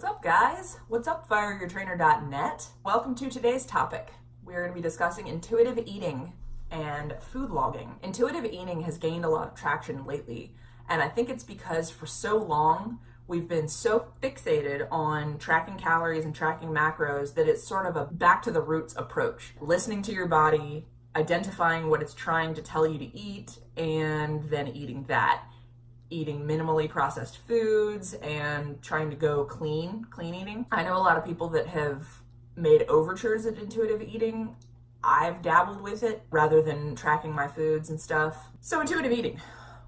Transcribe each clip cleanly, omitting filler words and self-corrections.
What's up, guys? What's up, fireyourtrainer.net? Welcome to today's topic. We're going to be discussing intuitive eating and food logging. Intuitive eating has gained a lot of traction lately, and I think it's because for so long we've been so fixated on tracking calories and tracking macros that it's sort of a back to the roots approach. Listening to your body, identifying what it's trying to tell you to eat, and then eating that. Eating minimally processed foods and trying to go clean eating. I know a lot of people that have made overtures at intuitive eating. I've dabbled with it rather than tracking my foods and stuff. So intuitive eating,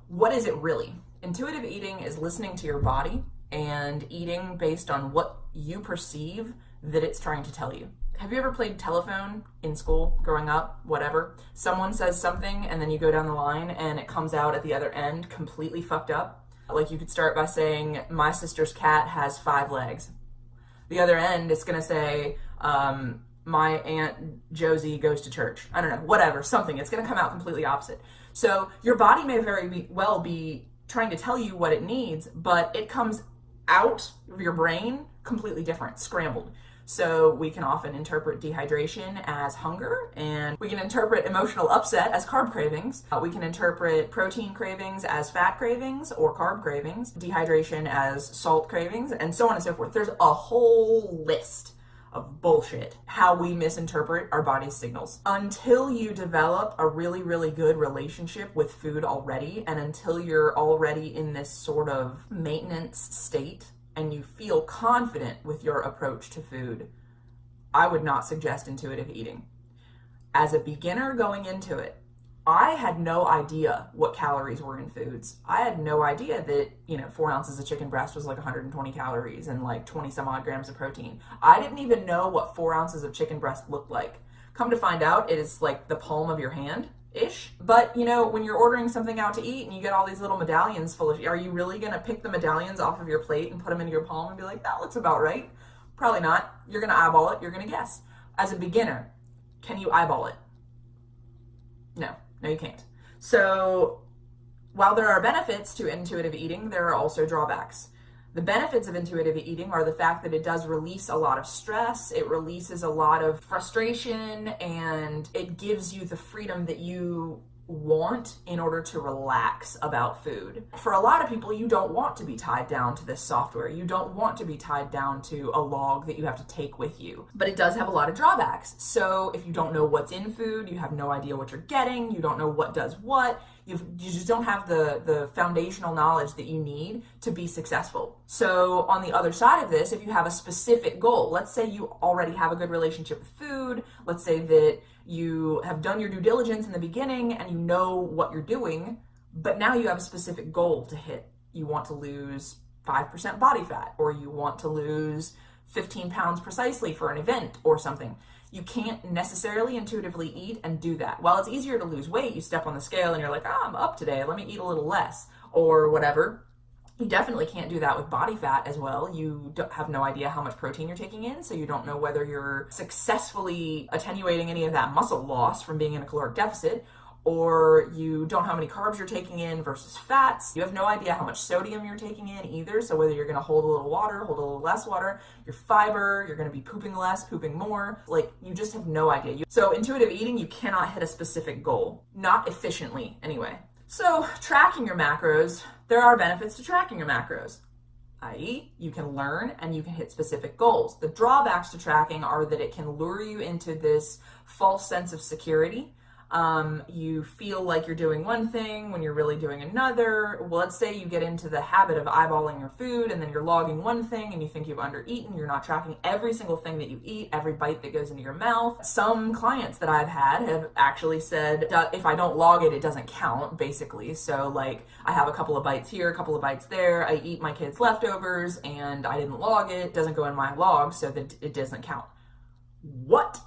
what is it really? Intuitive eating is listening to your body and eating based on what you perceive that it's trying to tell you. Have you ever played telephone in school, growing up, whatever? Someone says something and then you go down the line and it comes out at the other end completely fucked up. Like you could start by saying, my sister's cat has 5 legs. The other end is gonna say, my Aunt Josie goes to church. I don't know, whatever, something. It's gonna come out completely opposite. So your body may very well be trying to tell you what it needs, but it comes out of your brain completely different, scrambled. So we can often interpret dehydration as hunger, and we can interpret emotional upset as carb cravings. We can interpret protein cravings as fat cravings or carb cravings, dehydration as salt cravings, and so on and so forth. There's a whole list of bullshit how we misinterpret our body's signals. Until you develop a really, really good relationship with food already, and until you're already in this sort of maintenance state, and you feel confident with your approach to food, I would not suggest intuitive eating. As a beginner going into it, I had no idea what calories were in foods. I had no idea that, 4 ounces of chicken breast was like 120 calories and like 20 some odd grams of protein. I didn't even know what 4 ounces of chicken breast looked like. Come to find out, it is like the palm of your hand. Ish. But when you're ordering something out to eat and you get all these little medallions full of, are you really going to pick the medallions off of your plate and put them into your palm and be like, that looks about right? Probably not. You're going to eyeball it. You're going to guess. As a beginner, can you eyeball it? No, you can't. So while there are benefits to intuitive eating, there are also drawbacks. The benefits of intuitive eating are the fact that it does release a lot of stress, it releases a lot of frustration, and it gives you the freedom that you want in order to relax about food. For a lot of people, you don't want to be tied down to this software. You don't want to be tied down to a log that you have to take with you. But it does have a lot of drawbacks. So if you don't know what's in food, you have no idea what you're getting, you don't know what does what, you just don't have the foundational knowledge that you need to be successful. So on the other side of this, if you have a specific goal, let's say you already have a good relationship with food, let's say that you have done your due diligence in the beginning and you know what you're doing, but now you have a specific goal to hit. You want to lose 5% body fat, or you want to lose 15 pounds precisely for an event or something. You can't necessarily intuitively eat and do that. While it's easier to lose weight, you step on the scale and you're like, I'm up today, let me eat a little less, or whatever. You definitely can't do that with body fat as well. You have no idea how much protein you're taking in, so you don't know whether you're successfully attenuating any of that muscle loss from being in a caloric deficit, or you don't know how many carbs you're taking in versus fats. You have no idea how much sodium you're taking in either, so whether you're going to hold a little water, hold a little less water, your fiber, you're going to be pooping less, pooping more, you just have no idea. So intuitive eating, you cannot hit a specific goal, not efficiently anyway. So tracking your macros, there are benefits to tracking your macros, i.e. you can learn and you can hit specific goals. The drawbacks to tracking are that it can lure you into this false sense of security. You feel like you're doing one thing when you're really doing another. Well, let's say you get into the habit of eyeballing your food and then you're logging one thing and you think you've undereaten. You're not tracking every single thing that you eat, every bite that goes into your mouth. Some clients that I've had have actually said, if I don't log it, it doesn't count, basically. So I have a couple of bites here, a couple of bites there. I eat my kids' leftovers and I didn't log it. It doesn't go in my log, so that it doesn't count. What?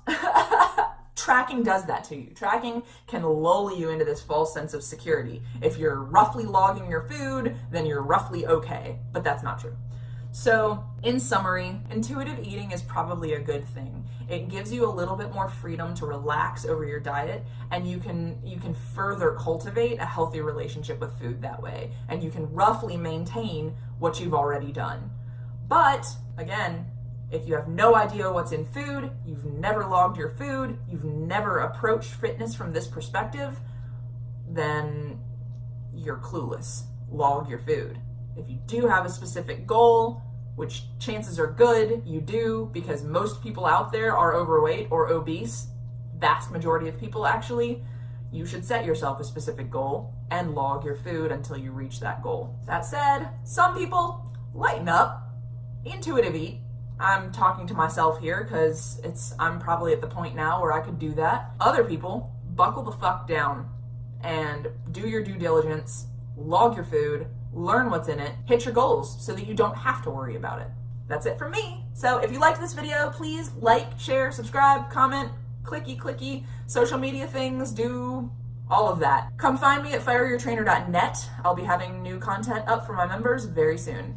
Tracking does that to you. Tracking can lull you into this false sense of security. If you're roughly logging your food, then you're roughly okay, but that's not true. So in summary, intuitive eating is probably a good thing. It gives you a little bit more freedom to relax over your diet, and you can further cultivate a healthy relationship with food that way, and you can roughly maintain what you've already done. But again, if you have no idea what's in food, you've never logged your food, you've never approached fitness from this perspective, then you're clueless. Log your food. If you do have a specific goal, which chances are good you do, because most people out there are overweight or obese, vast majority of people actually, you should set yourself a specific goal and log your food until you reach that goal. That said, some people lighten up, intuitive eat. I'm talking to myself here because I'm probably at the point now where I could do that. Other people, buckle the fuck down and do your due diligence, log your food, learn what's in it, hit your goals so that you don't have to worry about it. That's it from me. So if you liked this video, please like, share, subscribe, comment, clicky, social media things, do all of that. Come find me at fireyourtrainer.net. I'll be having new content up for my members very soon.